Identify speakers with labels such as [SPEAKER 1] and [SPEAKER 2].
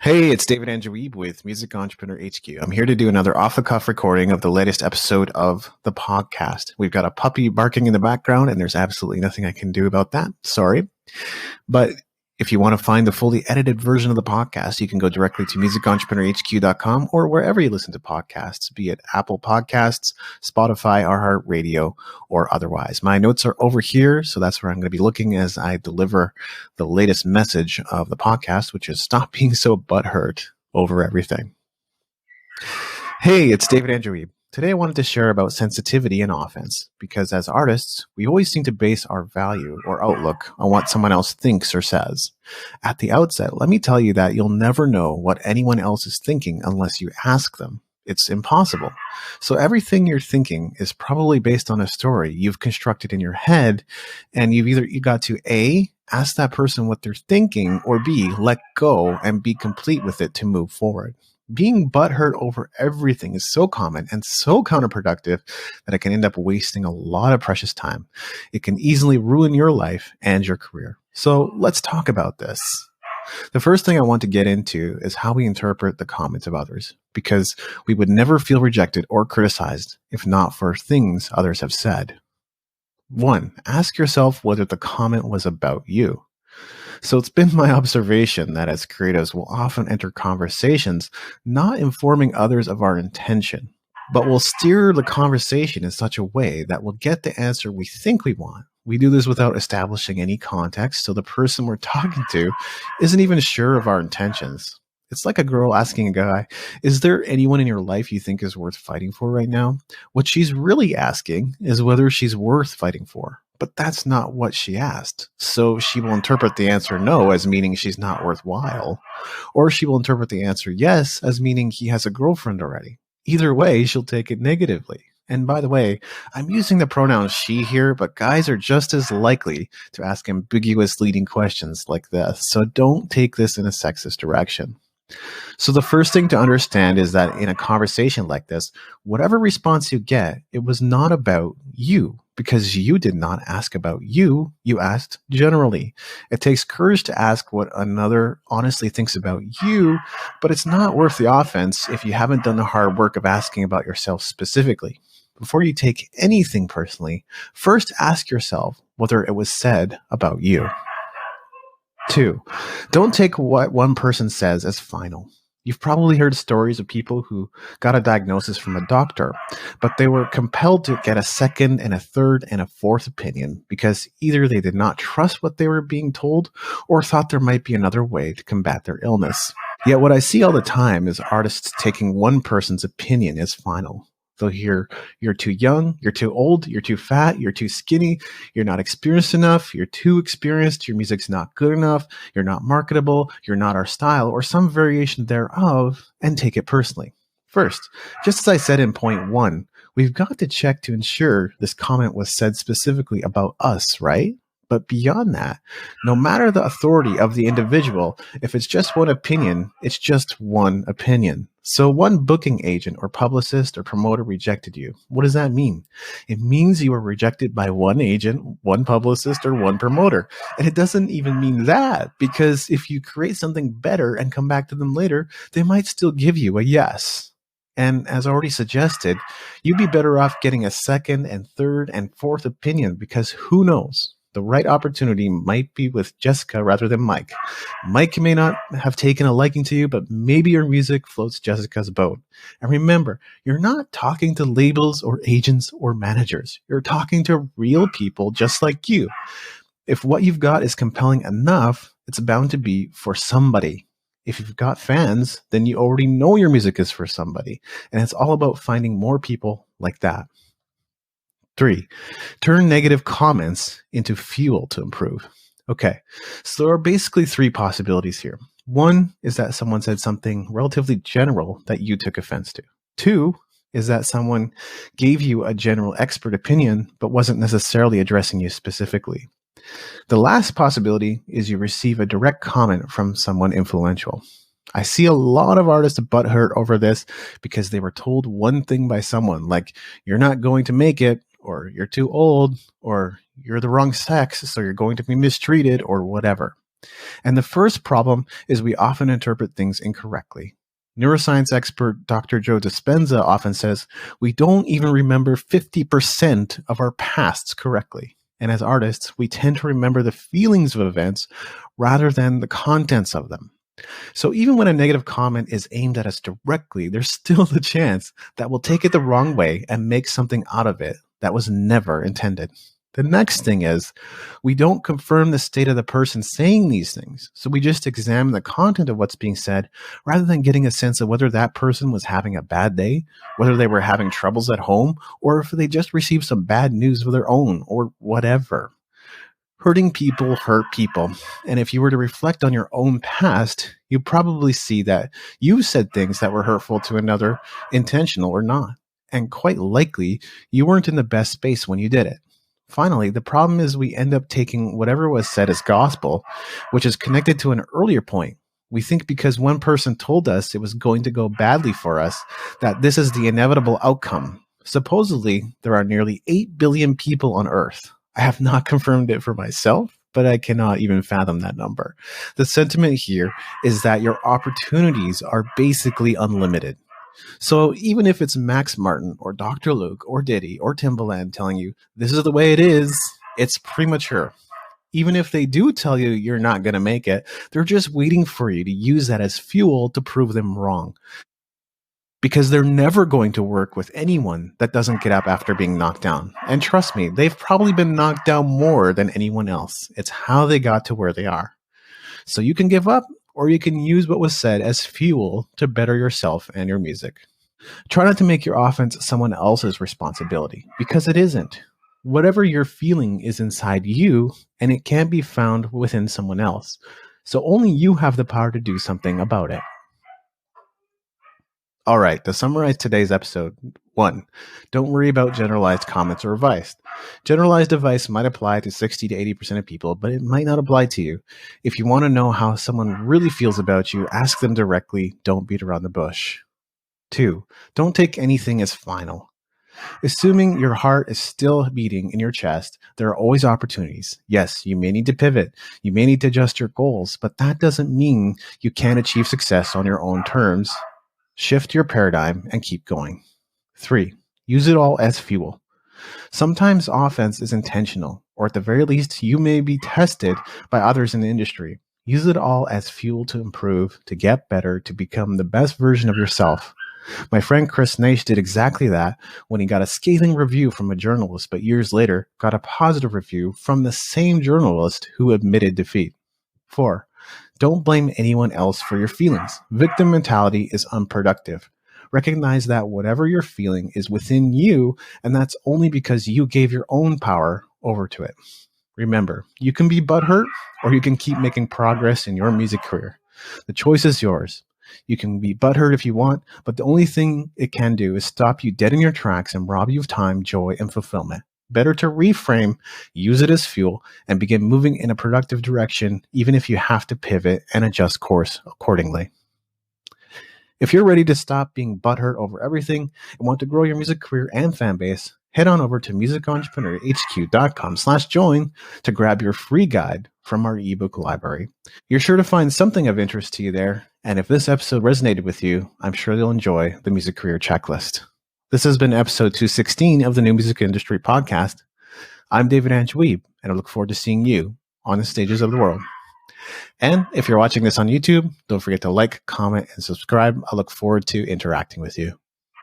[SPEAKER 1] Hey, it's David Andrew Weeb with Music Entrepreneur HQ. I'm here to do another off-the-cuff recording of the latest episode of the podcast. We've got a puppy barking in the background, and there's absolutely nothing I can do about that. Sorry. But if you want to find the fully edited version of the podcast, you can go directly to musicentrepreneurhq.com or wherever you listen to podcasts, be it Apple Podcasts, Spotify, iHeartRadio, or otherwise. My notes are over here, so that's where I'm going to be looking as I deliver the latest message of the podcast, which is stop being so butthurt over everything. Hey, it's David Andrew Weeb. Today I wanted to share about sensitivity and offense, because as artists, we always seem to base our value or outlook on what someone else thinks or says. At the outset, let me tell you that you'll never know what anyone else is thinking unless you ask them. It's impossible. So everything you're thinking is probably based on a story you've constructed in your head, and you got to A, ask that person what they're thinking, or B, let go and be complete with it to move forward. Being butthurt over everything is so common and so counterproductive that it can end up wasting a lot of precious time. It can easily ruin your life and your career. So let's talk about this. The first thing I want to get into is how we interpret the comments of others, because we would never feel rejected or criticized if not for things others have said. 1. Ask yourself whether the comment was about you. So it's been my observation that as creatives, we'll often enter conversations not informing others of our intention, but we'll steer the conversation in such a way that we'll get the answer we think we want. We do this without establishing any context, so the person we're talking to isn't even sure of our intentions. It's like a girl asking a guy, is there anyone in your life you think is worth fighting for right now? What she's really asking is whether she's worth fighting for. But that's not what she asked. So she will interpret the answer no as meaning she's not worthwhile. Or she will interpret the answer yes as meaning he has a girlfriend already. Either way, she'll take it negatively. And by the way, I'm using the pronoun she here, but guys are just as likely to ask ambiguous leading questions like this. So don't take this in a sexist direction. So the first thing to understand is that in a conversation like this, whatever response you get, it was not about you, because you did not ask about you asked generally. It takes courage to ask what another honestly thinks about you, but it's not worth the offense if you haven't done the hard work of asking about yourself specifically. Before you take anything personally, first ask yourself whether it was said about you. 2, don't take what one person says as final. You've probably heard stories of people who got a diagnosis from a doctor, but they were compelled to get a second and a third and a fourth opinion because either they did not trust what they were being told or thought there might be another way to combat their illness. Yet what I see all the time is artists taking one person's opinion as final. They'll hear, you're too young, you're too old, you're too fat, you're too skinny, you're not experienced enough, you're too experienced, your music's not good enough, you're not marketable, you're not our style, or some variation thereof, and take it personally. First, just as I said in point 1, we've got to check to ensure this comment was said specifically about us, right? But beyond that, no matter the authority of the individual, if it's just one opinion, it's just one opinion. So one booking agent or publicist or promoter rejected you. What does that mean? It means you were rejected by one agent, one publicist, or one promoter. And it doesn't even mean that, because if you create something better and come back to them later, they might still give you a yes. And as already suggested, you'd be better off getting a second and third and fourth opinion, because who knows? The right opportunity might be with Jessica rather than Mike. Mike may not have taken a liking to you, but maybe your music floats Jessica's boat. And remember, you're not talking to labels or agents or managers. You're talking to real people just like you. If what you've got is compelling enough, it's bound to be for somebody. If you've got fans, then you already know your music is for somebody. And it's all about finding more people like that. 3, turn negative comments into fuel to improve. Okay, so there are basically 3 possibilities here. 1 is that someone said something relatively general that you took offense to. 2 is that someone gave you a general expert opinion but wasn't necessarily addressing you specifically. The last possibility is you receive a direct comment from someone influential. I see a lot of artists butthurt over this because they were told one thing by someone, like, you're not going to make it, or you're too old, or you're the wrong sex, so you're going to be mistreated, or whatever. And the first problem is we often interpret things incorrectly. Neuroscience expert Dr. Joe Dispenza often says we don't even remember 50% of our pasts correctly. And as artists, we tend to remember the feelings of events rather than the contents of them. So even when a negative comment is aimed at us directly, there's still the chance that we'll take it the wrong way and make something out of it that was never intended. The next thing is we don't confirm the state of the person saying these things. So we just examine the content of what's being said rather than getting a sense of whether that person was having a bad day, whether they were having troubles at home, or if they just received some bad news of their own or whatever. Hurting people hurt people. And if you were to reflect on your own past, you probably see that you said things that were hurtful to another, intentional or not. And quite likely, you weren't in the best space when you did it. Finally, the problem is we end up taking whatever was said as gospel, which is connected to an earlier point. We think because one person told us it was going to go badly for us, that this is the inevitable outcome. Supposedly, there are nearly 8 billion people on Earth. I have not confirmed it for myself, but I cannot even fathom that number. The sentiment here is that your opportunities are basically unlimited. So even if it's Max Martin or Dr. Luke or Diddy or Timbaland telling you this is the way it is, it's premature. Even if they do tell you you're not going to make it, they're just waiting for you to use that as fuel to prove them wrong. Because they're never going to work with anyone that doesn't get up after being knocked down. And trust me, they've probably been knocked down more than anyone else. It's how they got to where they are. So you can give up, or you can use what was said as fuel to better yourself and your music. Try not to make your offense someone else's responsibility, because it isn't. Whatever you're feeling is inside you, and it can't be found within someone else. So only you have the power to do something about it. All right, to summarize today's episode, 1, don't worry about generalized comments or advice. Generalized advice might apply to 60 to 80% of people, but it might not apply to you. If you want to know how someone really feels about you, ask them directly. Don't beat around the bush. 2, don't take anything as final. Assuming your heart is still beating in your chest, there are always opportunities. Yes, you may need to pivot. You may need to adjust your goals, but that doesn't mean you can't achieve success on your own terms. Shift your paradigm and keep going. 3, use it all as fuel. Sometimes offense is intentional, or at the very least, you may be tested by others in the industry. Use it all as fuel to improve, to get better, to become the best version of yourself. My friend Chris Naish did exactly that when he got a scathing review from a journalist, but years later got a positive review from the same journalist who admitted defeat. 4, don't blame anyone else for your feelings. Victim mentality is unproductive. Recognize that whatever you're feeling is within you, and that's only because you gave your own power over to it. Remember, you can be butthurt, or you can keep making progress in your music career. The choice is yours. You can be butthurt if you want, but the only thing it can do is stop you dead in your tracks and rob you of time, joy, and fulfillment. Better to reframe, use it as fuel, and begin moving in a productive direction, even if you have to pivot and adjust course accordingly. If you're ready to stop being butthurt over everything and want to grow your music career and fan base, head on over to musicentrepreneurhq.com/join to grab your free guide from our ebook library. You're sure to find something of interest to you there, and if this episode resonated with you, I'm sure you'll enjoy the music career checklist. This has been episode 216 of the New Music Industry Podcast. I'm David Anchweeb, and I look forward to seeing you on the stages of the world. And if you're watching this on YouTube, don't forget to like, comment, and subscribe. I look forward to interacting with you.